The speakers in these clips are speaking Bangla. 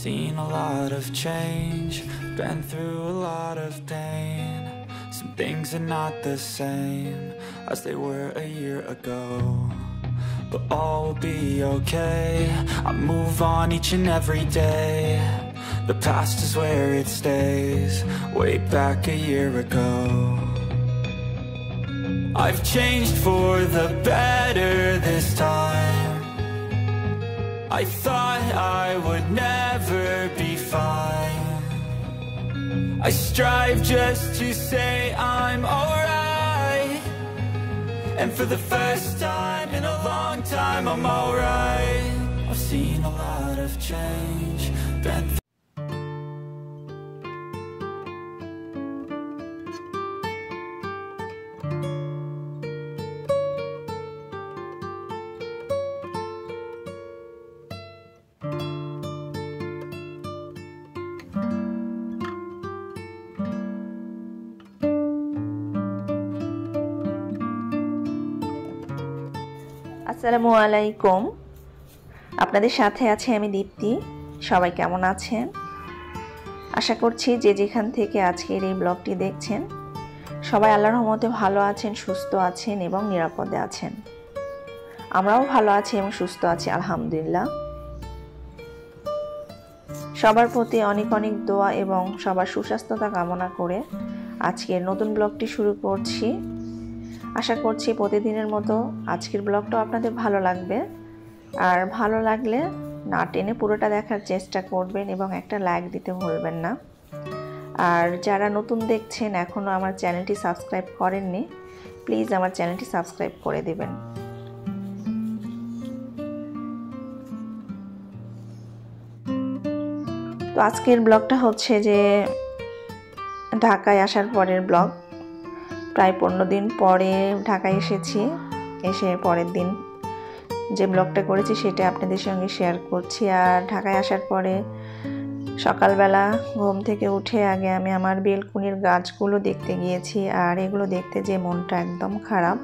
seen a lot of change, been through a lot of pain. Some things are not the same as they were a year ago, but all will be okay. I move on each and every day. The past is where it stays, way back a year ago. I've changed for the better this time. I thought I would never be fine. I strive just to say I'm alright, and for the first time in a long time I'm alright. I've seen a lot of change, been আসসালামু আলাইকুম। আপনাদের সাথে আছে আমি দীপ্তি। সবাই কেমন আছেন? আশা করছি যে যেখান থেকে আজকের এই ব্লগটি দেখছেন সবাই আল্লাহর রহমতে ভালো আছেন, সুস্থ আছেন এবং নিরাপদে আছেন। আমরাও ভালো আছি এবং সুস্থ আছি আলহামদুলিল্লাহ। সবার প্রতি অনেক অনেক দোয়া এবং সবার সুস্বাস্থ্যতা কামনা করে আজকের নতুন ব্লগটি শুরু করছি। আশা করছি প্রতিদিনের মতো আজকের ব্লগটাও আপনাদের ভালো লাগবে, আর ভালো লাগলে না টেনে পুরোটা দেখার চেষ্টা করবেন এবং একটা লাইক দিতে ভুলবেন না। আর যারা নতুন দেখছেন এখনও আমার চ্যানেলটি সাবস্ক্রাইব করেননি, প্লিজ আমার চ্যানেলটি সাবস্ক্রাইব করে দেবেন। তো আজকের ব্লগটা হচ্ছে যে ঢাকায় আসার পরের ব্লগ। প্রায় 15 দিন পরে ঢাকায় এসেছি, এসে পরের দিন যে ব্লগটা করেছি সেটা আপনাদের সঙ্গে শেয়ার করছি। আর ঢাকায় আসার পরে সকালবেলা ঘুম থেকে উঠে আগে আমি আমার বেলকুনির গাছগুলো দেখতে গিয়েছি, আর এগুলো দেখতে যে মনটা একদম খারাপ।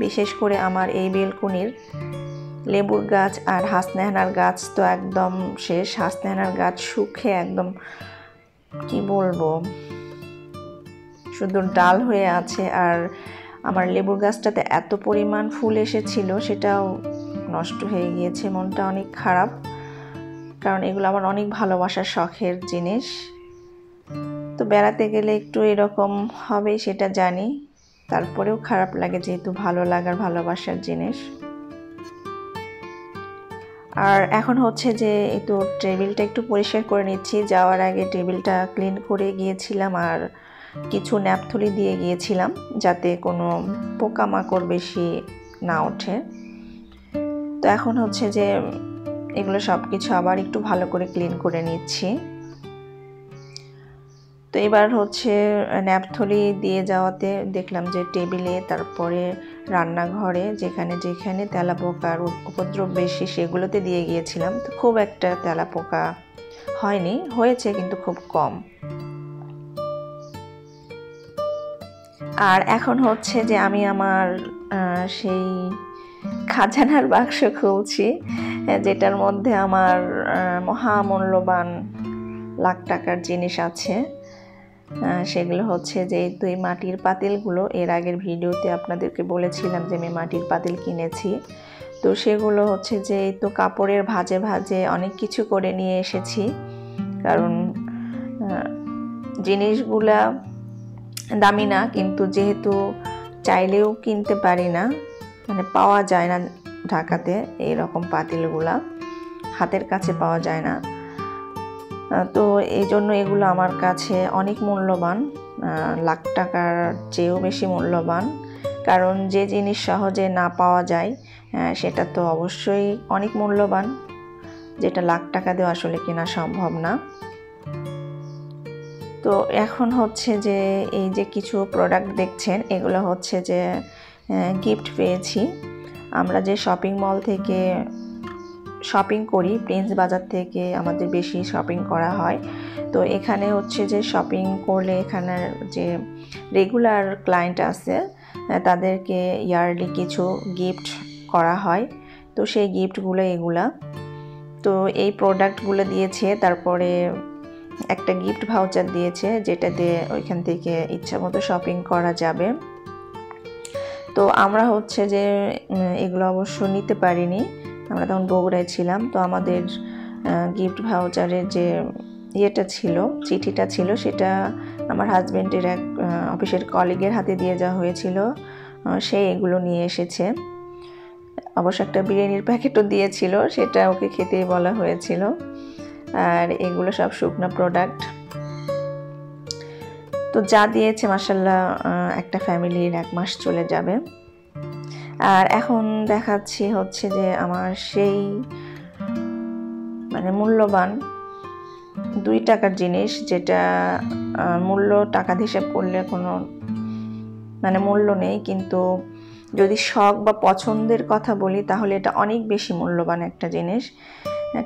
বিশেষ করে আমার এই বেলকুনির লেবুর গাছ আর হাসনাহেনার গাছ তো একদম শেষ। হাসনাহেনার গাছ শুকিয়ে একদম কি বলবো, শুধু ডাল হয়ে আছে। আর আমার লেবুর গাছটাতে এত পরিমাণ ফুল এসেছিল সেটাও নষ্ট হয়ে গিয়েছে। মনটা অনেক খারাপ, কারণ এগুলো আমার অনেক ভালোবাসার শখের জিনিস। তো বেড়াতে গেলে একটু এরকম হবে সেটা জানি, তারপরেও খারাপ লাগে যেহেতু ভালো লাগার ভালোবাসার জিনিস। আর এখন হচ্ছে যে একটু টেবিলটা একটু পরিষ্কার করে নিচ্ছি। যাওয়ার আগে টেবিলটা ক্লিন করে গিয়েছিলাম আর কিছু ন্যাপথলি দিয়ে গিয়েছিলাম যাতে কোনো পোকামাকড় বেশি না ওঠে। তো এখন হচ্ছে যে এগুলো সব কিছু আবার একটু ভালো করে ক্লিন করে নিচ্ছি। তো এবার হচ্ছে ন্যাপথলি দিয়ে যাওয়াতে দেখলাম যে টেবিলে, তারপরে রান্নাঘরে যেখানে যেখানে তেলাপোকার উপদ্রব বেশি সেগুলোতে দিয়ে গিয়েছিলাম। তো খুব একটা তেলাপোকা হয়নি, হয়েছে কিন্তু খুব কম। আর এখন হচ্ছে যে আমি আমার সেই খাজানার বাক্স খুলছি, যেটার মধ্যে আমার মহামূল্যবান লাখ টাকার জিনিস আছে। সেগুলো হচ্ছে যে এই মাটির পাতিলগুলো। এর আগের ভিডিওতে আপনাদেরকে বলেছিলাম যে আমি মাটির পাতিল কিনেছি। তো সেগুলো হচ্ছে যে তো কাপড়ের ভাঁজে ভাঁজে অনেক কিছু করে নিয়ে এসেছি, কারণ জিনিসগুলা দামি না, কিন্তু যেহেতু চাইলেও কিনতে পারি না, মানে পাওয়া যায় না ঢাকাতে এইরকম পাতিলগুলা, হাতের কাছে পাওয়া যায় না। তো এই জন্য এগুলো আমার কাছে অনেক মূল্যবান, লাখ টাকার চেয়েও বেশি মূল্যবান। কারণ যে জিনিস সহজে না পাওয়া যায় সেটা তো অবশ্যই অনেক মূল্যবান, যেটা লাখ টাকা দিয়ে আসলে কেনা সম্ভব না। তো এখন হচ্ছে যে এই যে কিছু প্রোডাক্ট দেখছেন এগুলো হচ্ছে যে গিফট পেয়েছি। আমরা যে শপিং মল থেকে শপিং করি, প্রিন্স বাজার থেকে আমাদের বেশি শপিং করা হয়। তো এখানে হচ্ছে যে শপিং করলে এখানের যে রেগুলার ক্লায়েন্ট আছে তাদেরকে ইয়ারলি কিছু গিফট করা হয়। তো সেই গিফটগুলো এগুলা। তো এই প্রোডাক্টগুলো দিয়েছে, তারপরে একটা গিফট ভাউচার দিয়েছে যেটা দিয়ে ওইখান থেকে ইচ্ছা মতো শপিং করা যাবে। তো আমরা হচ্ছে যে এগুলো অবশ্য নিতে পারিনি, আমরা তখন বগুড়ায় ছিলাম। তো আমাদের গিফট ভাউচারের যে ইয়েটা ছিল, চিঠিটা ছিল, সেটা আমার হাজব্যান্ডের এক অফিসের কলিগের হাতে দিয়ে যাওয়া হয়েছিল। সে এগুলো নিয়ে এসেছে, অবশ্য একটা বিরিয়ানির প্যাকেটও দিয়েছিল, সেটা ওকে খেতেই বলা হয়েছিল। আর এগুলো সব শুকনো প্রোডাক্ট। তো যা দিয়েছে মাশাআল্লাহ একটা ফ্যামিলির 1 মাস চলে যাবে। আর এখন দেখাচ্ছি হচ্ছে যে আমার সেই মানে মূল্যবান 2 টাকার জিনিস, যেটা মূল্য টাকা হিসেব করলে কোনো মানে মূল্য নেই, কিন্তু যদি শখ বা পছন্দের কথা বলি তাহলে এটা অনেক বেশি মূল্যবান একটা জিনিস।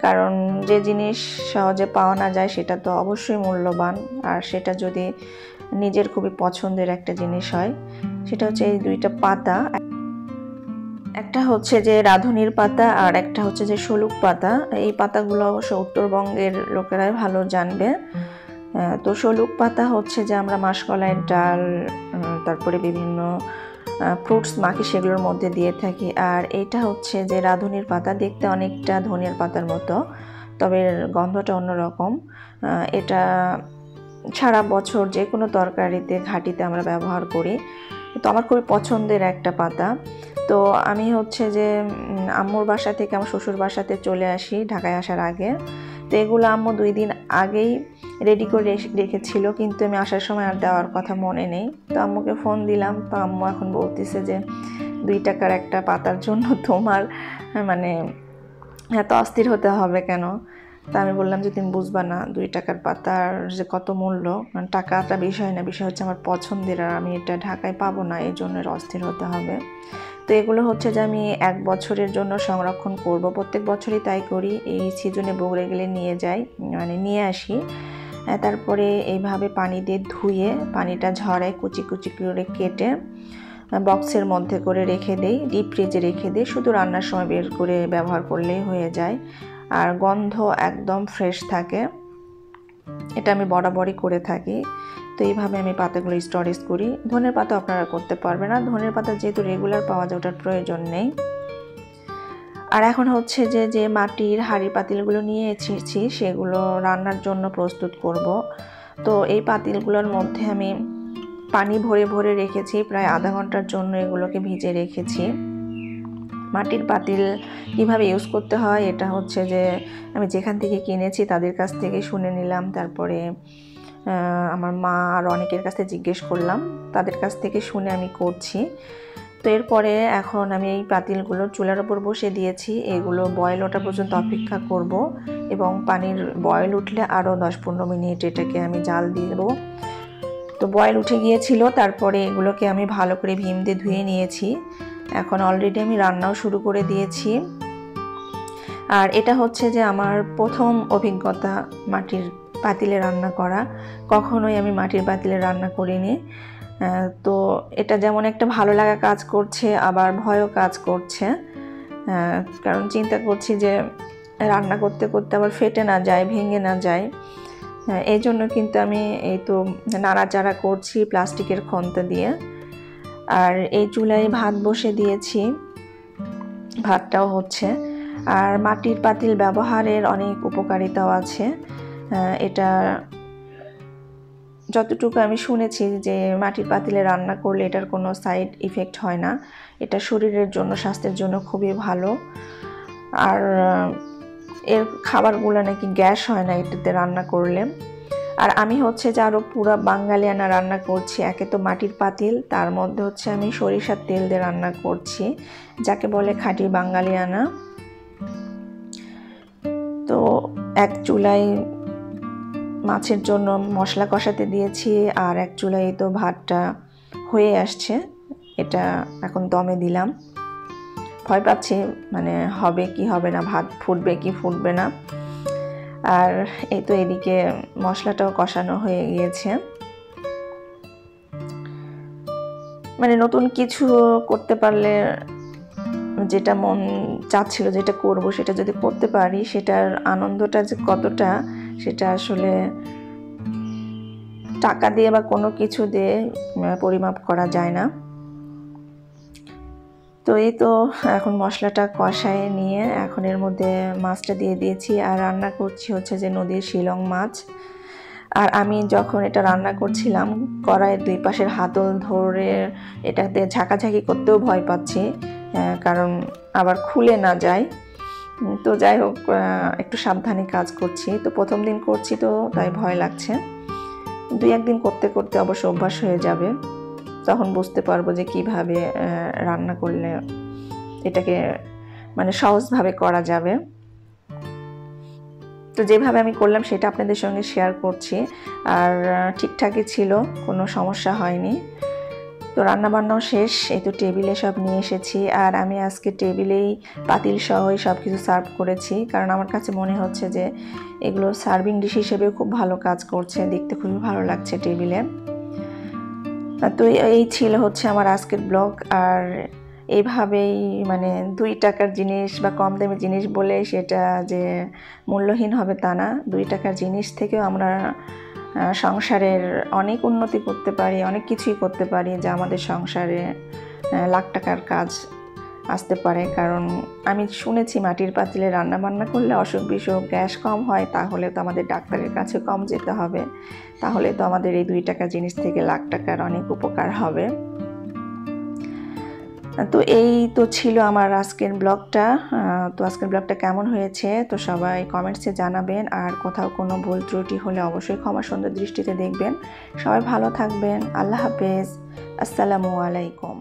কারণ যে জিনিস সহজে পাওয়া না যায় সেটা তো অবশ্যই মূল্যবান, আর সেটা যদি নিজের খুবই পছন্দের একটা জিনিস হয়। সেটা হচ্ছে এই 2টা পাতা, একটা হচ্ছে যে রাঁধুনির পাতা আর একটা হচ্ছে যে শলুক পাতা। এই পাতাগুলো অবশ্য উত্তরবঙ্গের লোকেরাই ভালো জানবে। তো শলুক পাতা হচ্ছে যে আমরা মাসকলাইয়ের ডাল, তারপরে বিভিন্ন ফ্রুটস মাখি সেগুলোর মধ্যে দিয়ে থাকি। আর এটা হচ্ছে যে রাঁধুনির পাতা, দেখতে অনেকটা ধনিয়ার পাতার মতো, তবে গন্ধটা অন্যরকম। এটা সারা বছর যে কোনো তরকারিতে ঘাটিতে আমরা ব্যবহার করি। তো আমার খুবই পছন্দের একটা পাতা। তো আমি হচ্ছে যে আম্মুর বাসা থেকে আমার শ্বশুর বাসাতে চলে আসি ঢাকায় আসার আগে। তো এগুলো আম্মু 2 দিন আগেই রেডি করে রেখেছিল, কিন্তু আমি আসার সময় আর দেওয়ার কথা মনে নেই। তো আম্মুকে ফোন দিলাম, তো আম্মু এখন বলতেছে যে 2 টাকার একটা পাতার জন্য তোমার মানে এত অস্থির হতে হবে কেন। তা আমি বললাম যে তুমি বুঝবা না 2 টাকার পাতার যে কত মূল্য, মানে টাকাটা বিষয় না, বিষয় হচ্ছে আমার পছন্দের, আর আমি এটা ঢাকায় পাবো না, এই জন্য অস্থির হতে হবে। তো এগুলো হচ্ছে যে আমি 1 বছরের জন্য সংরক্ষণ করব, প্রত্যেক বছরই তাই করি। এই সিজনে বগুড়া গেলে নিয়ে যাই, মানে নিয়ে আসি। তারপরে এইভাবে পানি দিয়ে ধুয়ে পানিটা ঝরায় কুচি কুচি করে কেটে বক্সের মধ্যে করে রেখে দেই, ডিপ ফ্রিজে রেখে দিই। শুধু রান্নার সময় বের করে ব্যবহার করলেই হয়ে যায়, আর গন্ধ একদম ফ্রেশ থাকে। এটা আমি বরাবরই করে থাকি। তো এইভাবে আমি পাতাগুলো স্টোরেজ করি। ধনের পাতা আপনারা করতে পারবেন না, ধনের পাতা যেহেতু রেগুলার পাওয়া যায় ওটার প্রয়োজন নেই। আর এখন হচ্ছে যে মাটির হাঁড়ি পাতিলগুলো নিয়ে এসেছি সেগুলো রান্নার জন্য প্রস্তুত করব। তো এই পাতিলগুলোর মধ্যে আমি পানি ভরে ভরে রেখেছি, প্রায় আধা ঘন্টার জন্য এগুলোকে ভিজে রেখেছি। মাটির পাতিল কিভাবে ইউজ করতে হয় এটা হচ্ছে যে আমি যেখান থেকে কিনেছি তাদের কাছ থেকে শুনে নিলাম, তারপরে আমার মা আর অনেকের কাছে জিজ্ঞেস করলাম, তাদের কাছ থেকে শুনে আমি করছি। তো এরপরে এখন আমি এই পাতিলগুলো চুলার উপর বসে দিয়েছি, এগুলো বয়েল ওঠা পর্যন্ত অপেক্ষা করব, এবং পানির বয়েল উঠলে আরও 10-15 মিনিট এটাকে আমি জাল দিয়ে দেবো। তো বয়েল উঠে গিয়েছিল, তারপরে এগুলোকে আমি ভালো করে ভিম দিয়ে ধুয়ে নিয়েছি। এখন অলরেডি আমি রান্নাও শুরু করে দিয়েছি। আর এটা হচ্ছে যে আমার প্রথম অভিজ্ঞতা মাটির পাতিলে রান্না করা, কখনোই আমি মাটির পাতিলে রান্না করিনি। তো এটা যেমন একটা ভালো লাগা কাজ করছে, আবার ভয়ও কাজ করছে, কারণ চিন্তা করছি যে রান্না করতে করতে আবার ফেটে না যায়, ভেঙে না যায়। এই জন্য কিন্তু আমি এই তো নাড়াচাড়া করছি প্লাস্টিকের খন্তা দিয়ে। আর এই চুলায় ভাত বসে দিয়েছি, ভাতটাও হচ্ছে। আর মাটির পাতিল ব্যবহারের অনেক উপকারিতাও আছে। এটা যতটুকু আমি শুনেছি যে মাটির পাতিলে রান্না করলে এটার কোনো সাইড ইফেক্ট হয় না, এটা শরীরের জন্য, স্বাস্থ্যের জন্য খুবই ভালো। আর এর খাবারগুলো নাকি গ্যাস হয় না এটাতে রান্না করলে। আর আমি হচ্ছে যে আরও পুরো বাঙালিয়ানা রান্না করছি। একে তো মাটির পাতিল, তার মধ্যে হচ্ছে আমি সরিষার তেল দিয়ে রান্না করছি, যাকে বলে খাঁটি বাঙালিয়ানা। তো এক চুলায় মাছের জন্য মশলা কষাতে দিয়েছি, আর এক চুলায় তো ভাতটা হয়ে আসছে, এটা এখন দমে দিলাম। ভয় পাচ্ছি মানে হবে কি হবে না, ভাত ফুটবে কি ফুটবে না। আর এই তো এদিকে মশলাটাও কষানো হয়ে গিয়েছে। মানে নতুন কিছু করতে পারলে যেটা মন চাচ্ছিল যেটা করব সেটা যদি করতে পারি সেটার আনন্দটা যে কতটা সেটা আসলে টাকা দিয়ে বা কোনো কিছু দিয়ে পরিমাপ করা যায় না। তো এই তো এখন মশলাটা কষায় নিয়ে এখন এর মধ্যে মাছটা দিয়ে দিয়েছি আর রান্না করছি হচ্ছে যে নদীর শিলং মাছ। আর আমি যখন এটা রান্না করছিলাম কড়াইয়ের দুই পাশের হাতল ধরে এটাতে ঝাঁকাঝাঁকি করতেও ভয় পাচ্ছি, কারণ আবার খুলে না যায়। তো যাই হোক একটু সাবধানে কাজ করছি। তো প্রথম দিন করছি তো তাই ভয় লাগছে। 2-1 দিন করতে করতে অবশ্য অভ্যাস হয়ে যাবে, তখন বুঝতে পারবো যে কিভাবে রান্না করলে এটাকে মানে সহজভাবে করা যাবে। তো যেভাবে আমি করলাম সেটা আপনাদের সঙ্গে শেয়ার করছি। আর ঠিকঠাকই ছিল, কোনো সমস্যা হয়নি। তো রান্নাবান্নাও শেষ, এই তো টেবিলে সব নিয়ে এসেছি। আর আমি আজকে টেবিলেই পাতিল সহই সব কিছু সার্ভ করেছি, কারণ আমার কাছে মনে হচ্ছে যে এগুলো সার্ভিং ডিশ হিসেবে খুব ভালো কাজ করছে, দেখতে খুবই ভালো লাগছে টেবিলে। তো এই ছিল হচ্ছে আমার আজকের ব্লগ। আর এইভাবেই মানে 2 টাকার জিনিস বা কম দামি জিনিস বলে সেটা যে মূল্যহীন হবে তা না। 2 টাকার জিনিস থেকেও আমরা সংসারের অনেক উন্নতি করতে পারি, অনেক কিছুই করতে পারি যা আমাদের সংসারে লাখ টাকার কাজ আসতে পারে। কারণ আমি শুনেছি মাটির পাতিলে রান্না বান্না করলে অসুখ বিসুখ গ্যাস কম হয়, তাহলে তো আমাদের ডাক্তারের কাছে কম যেতে হবে, তাহলে তো আমাদের এই 2 টাকার জিনিস থেকে লাখ টাকার অনেক উপকার হবে। তো এই তো ছিল আমার আজকের ব্লগটা। তো আজকের ব্লগটা কেমন হয়েছে তো সবাই কমেন্টসে জানাবেন। আর কোথাও কোনো ভুল ত্রুটি হলে অবশ্যই ক্ষমা সুন্দর দৃষ্টিতে দেখবেন। সবাই ভালো থাকবেন। আল্লাহ হাফেজ। আসসালামু আলাইকুম।